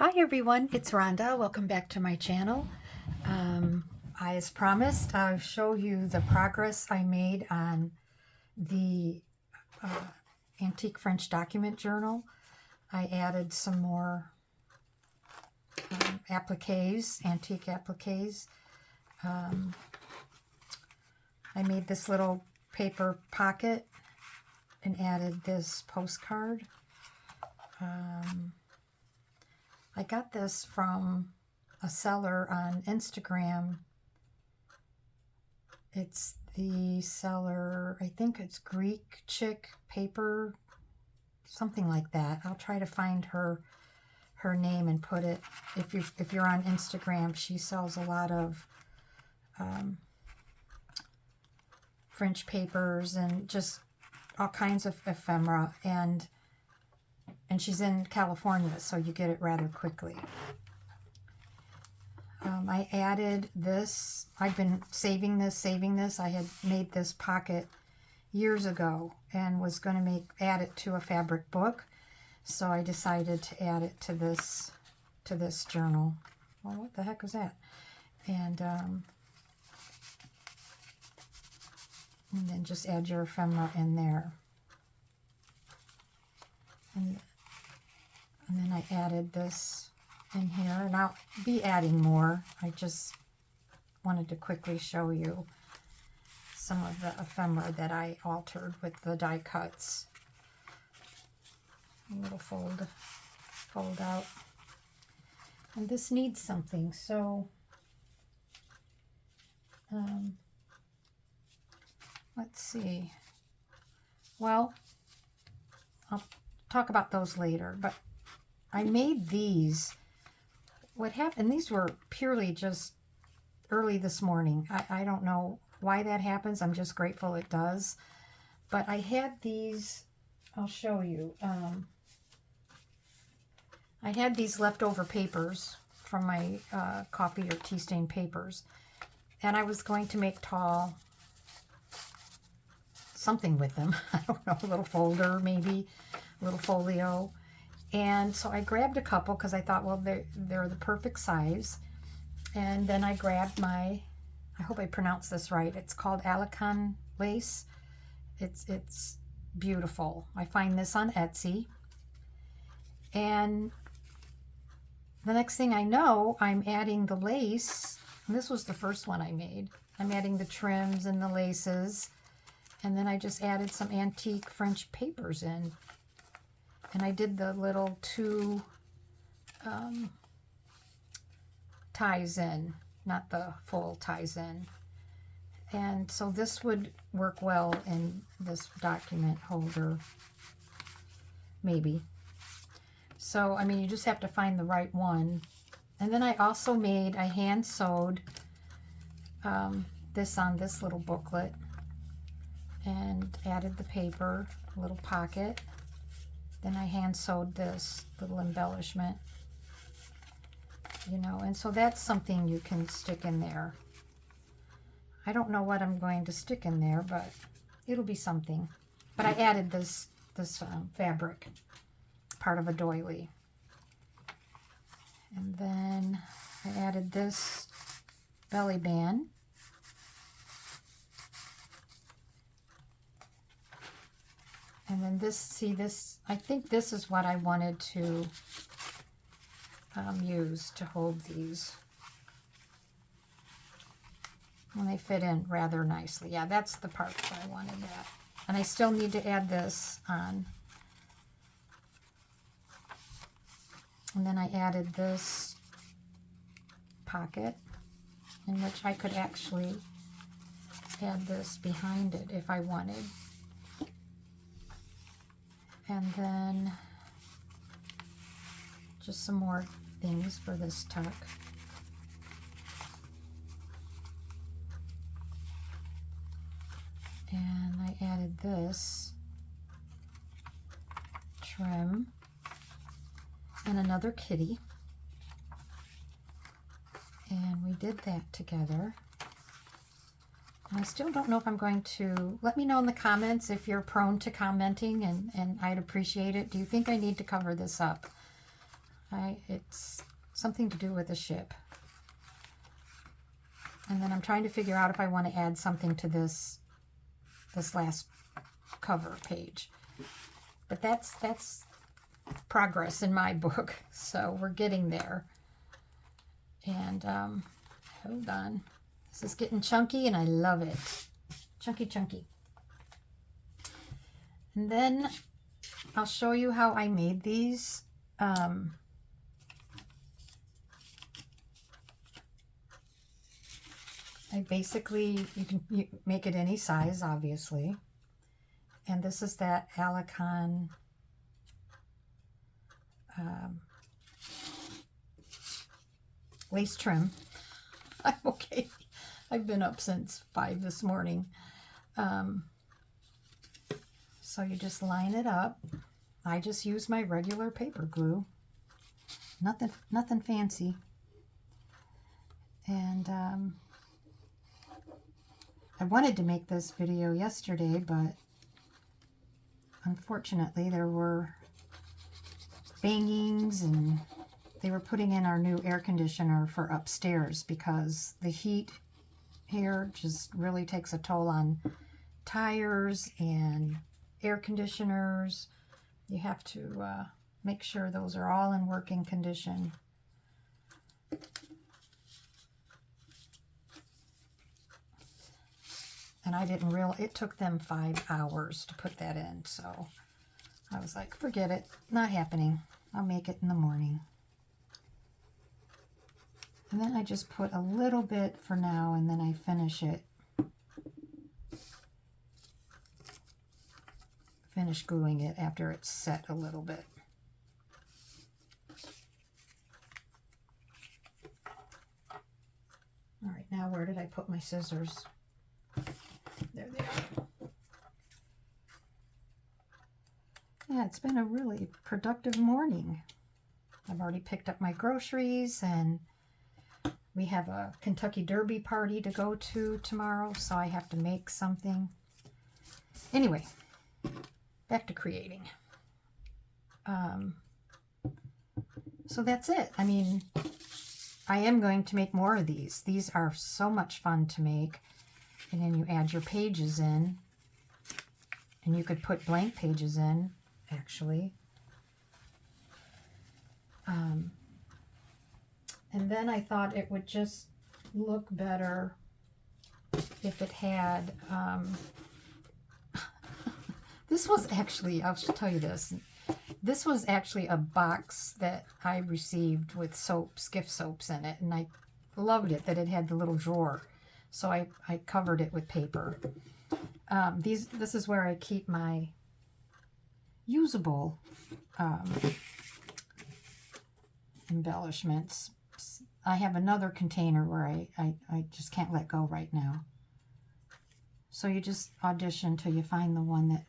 Hi everyone, it's Rhonda. Welcome back to my channel. As promised, I'll show you the progress I made on the Antique French Document Journal. I added some more appliques, antique appliques. I made this little paper pocket and added this postcard. I got this from a seller on Instagram. It's the seller, I think it's Greek Chick Paper, something like that. I'll try to find her name and put it. If you're on Instagram, she sells a lot of French papers and just all kinds of ephemera, and she's in California, so you get it rather quickly. I added this. I've been saving this. I had made this pocket years ago and was going to add it to a fabric book, so I decided to add it to this journal. Well, what the heck was that? And then just add your ephemera in there. And then I added this in here, and I'll be adding more. I just wanted to quickly show you some of the ephemera that I altered with the die cuts. A little fold out. And this needs something, so let's see. Well, I'll talk about those later, but I made these. What happened, these were purely just early this morning. I don't know why that happens. I'm just grateful it does. But I had these, I'll show you. I had these leftover papers from my coffee or tea stain papers. And I was going to make tall something with them. I don't know, a little folder maybe, a little folio. And so I grabbed a couple because I thought, well, they're the perfect size. And then I grabbed my, I hope I pronounced this right, it's called Alicon lace. It's beautiful. I find this on Etsy. And the next thing I know, I'm adding the lace. And this was the first one I made. I'm adding the trims and the laces. And then I just added some antique French papers in. And I did the little two ties in, not the full ties in. And so this would work well in this document holder, maybe. So, I mean, you just have to find the right one. And then I also made, I hand sewed this on this little booklet and added the paper, a little pocket. Then I hand sewed this little embellishment, you know, and so that's something you can stick in there. I don't know what I'm going to stick in there, but it'll be something. But I added this fabric, part of a doily. And then I added this belly band. And then this, see this, I think this is what I wanted to use to hold these. And they fit in rather nicely. Yeah, that's the part that I wanted that. And I still need to add this on. And then I added this pocket, in which I could actually add this behind it if I wanted. And then just some more things for this tuck. And I added this trim and another kitty. And we did that together. And I still don't know if I'm going to, let me know in the comments if you're prone to commenting, and I'd appreciate it. Do you think I need to cover this up? It's something to do with a ship. And then I'm trying to figure out if I want to add something to this last cover page. But that's progress in my book, so we're getting there. And hold on, this is getting chunky and I love it. Chunky. And then I'll show you how I made these. I basically, you can make it any size, obviously. And this is that Alicon lace trim. I'm okay. I've been up since 5 this morning. So you just line it up. I just use my regular paper glue. Nothing fancy. And I wanted to make this video yesterday, but unfortunately there were bangings and they were putting in our new air conditioner for upstairs because the heat here just really takes a toll on tires and air conditioners. You have to make sure those are all in working condition. And I didn't realize, it took them 5 hours to put that in, so I was like, forget it, not happening. I'll make it in the morning. And then I just put a little bit for now, and then I finish it. Finish gluing it after it's set a little bit. All right, now where did I put my scissors? There they are. Yeah, it's been a really productive morning. I've already picked up my groceries, and we have a Kentucky Derby party to go to tomorrow, so I have to make something. Anyway, back to creating. So that's it. I mean, I am going to make more of these. These are so much fun to make. And then you add your pages in. And you could put blank pages in, actually. And then I thought it would just look better if it had... this was actually, I'll tell you this. This was actually a box that I received with soaps, gift soaps in it. And I loved it that it had the little drawer. So I covered it with paper. This is where I keep my usable embellishments. I have another container where I just can't let go right now. So you just audition till you find the one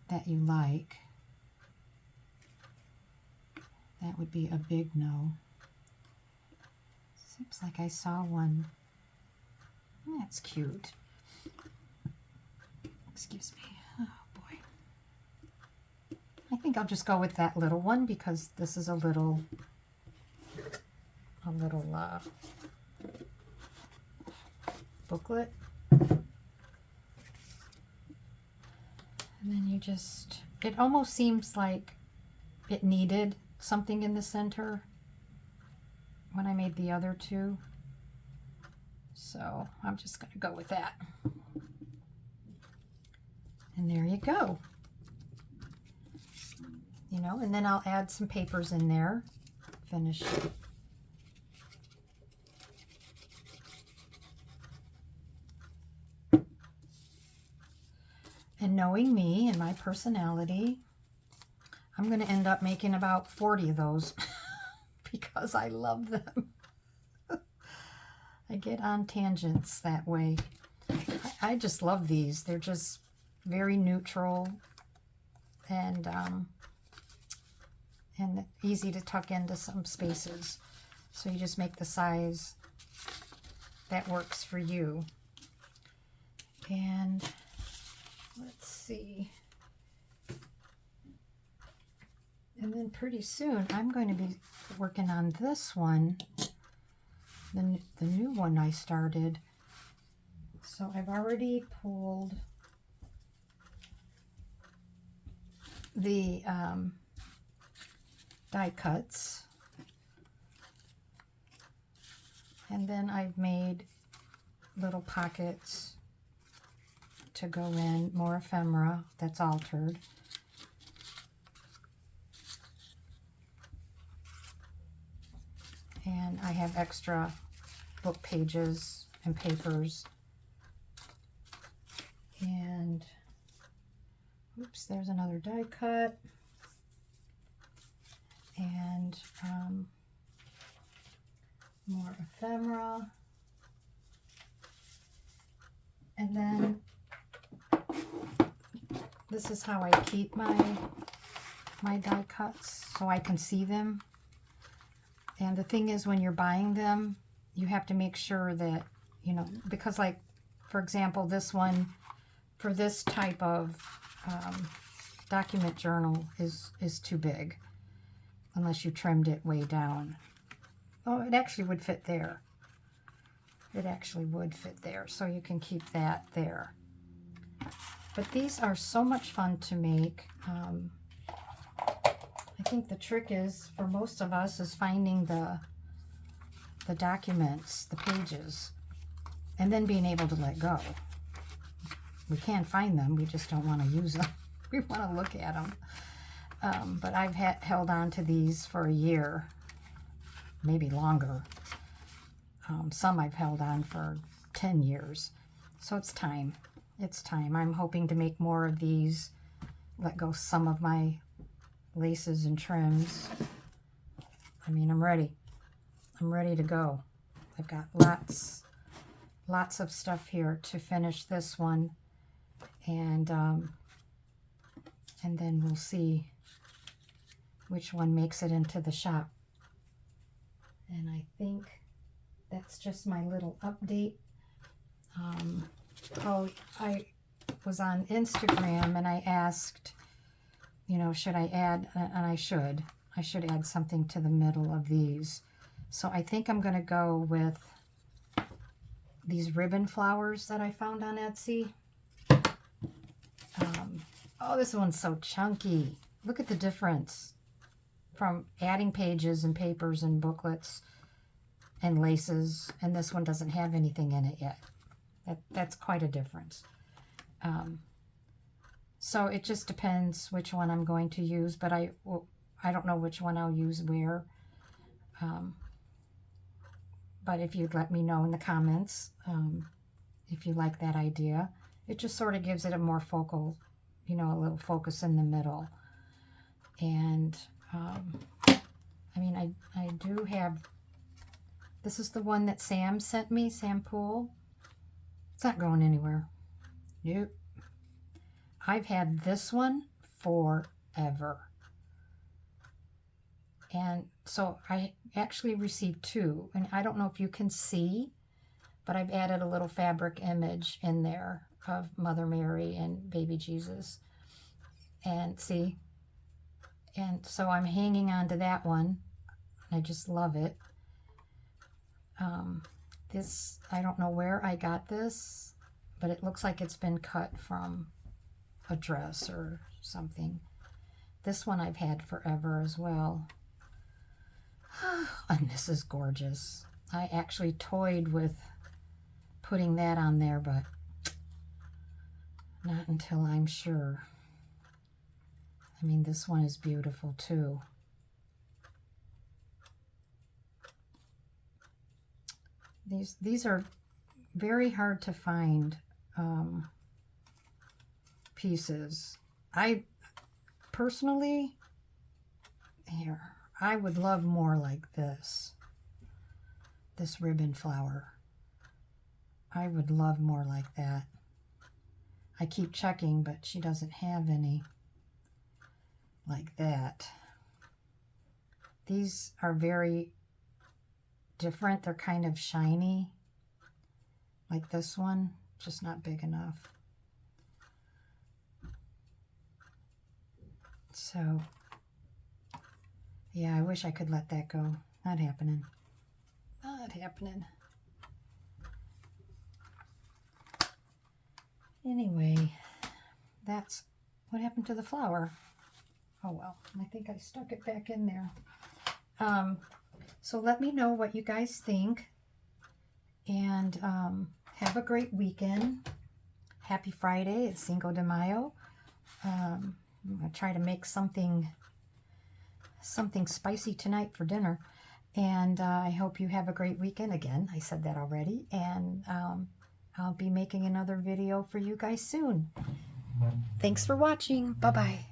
that you like. That would be a big no. Seems like I saw one. That's cute. Excuse me. Oh boy. I think I'll just go with that little one because this is a little booklet. And then you just, it almost seems like it needed something in the center when I made the other two. So I'm just going to go with that. And there you go. You know, and then I'll add some papers in there. Finish. And knowing me and my personality, I'm going to end up making about 40 of those because I love them. I get on tangents that way. I just love these. They're just very neutral and easy to tuck into some spaces. So you just make the size that works for you. And let's see. And then pretty soon I'm going to be working on this one, the new one I started. So I've already pulled the die cuts, and then I've made little pockets to go in, more ephemera that's altered. And I have extra book pages and papers. And, oops, there's another die cut. And more ephemera. And then this is how I keep my die cuts, so I can see them. And the thing is, when you're buying them, you have to make sure that, you know, because like, for example, this one, for this type of document journal is too big, unless you trimmed it way down. Oh, it actually would fit there. It actually would fit there, so you can keep that there. But these are so much fun to make. I think the trick is, for most of us, is finding the documents, the pages, and then being able to let go. We can find them, we just don't want to use them. We want to look at them. But I've held on to these for a year, maybe longer. Some I've held on for 10 years. So it's time. It's time. I'm hoping to make more of these, let go some of my laces and trims. I mean, I'm ready. I'm ready to go. I've got lots of stuff here to finish this one. And then we'll see which one makes it into the shop. And I think that's just my little update. I was on Instagram and I asked, you know, should I add, and I should add something to the middle of these. So I think I'm going to go with these ribbon flowers that I found on Etsy. Oh, this one's so chunky. Look at the difference from adding pages and papers and booklets and laces, and this one doesn't have anything in it yet. That's quite a difference. So it just depends which one I'm going to use, but I don't know which one I'll use where. But if you'd let me know in the comments if you like that idea. It just sort of gives it a more focal, you know, a little focus in the middle. And I mean, I do have, this is the one that Sam sent me, Sam Poole. It's not going anywhere. Nope. I've had this one forever. And so I actually received two. And I don't know if you can see, but I've added a little fabric image in there of Mother Mary and baby Jesus. And see? And so I'm hanging on to that one. I just love it. This, I don't know where I got this, but it looks like it's been cut from a dress or something. This one I've had forever as well. And this is gorgeous. I actually toyed with putting that on there, but not until I'm sure. I mean, this one is beautiful too. These are very hard to find pieces. I personally, here, I would love more like this ribbon flower. I would love more like that. I keep checking, but she doesn't have any like that. These are very different. They're kind of shiny, like this one, just not big enough. So Yeah, I wish I could let that go. Not happening. Not happening. Anyway, that's what happened to the flower. Oh well, I think I stuck it back in there. So let me know what you guys think. And have a great weekend. Happy Friday. It's Cinco de Mayo. I'm going to try to make something spicy tonight for dinner. And I hope you have a great weekend. Again, I said that already. And I'll be making another video for you guys soon. Thanks for watching. Bye-bye.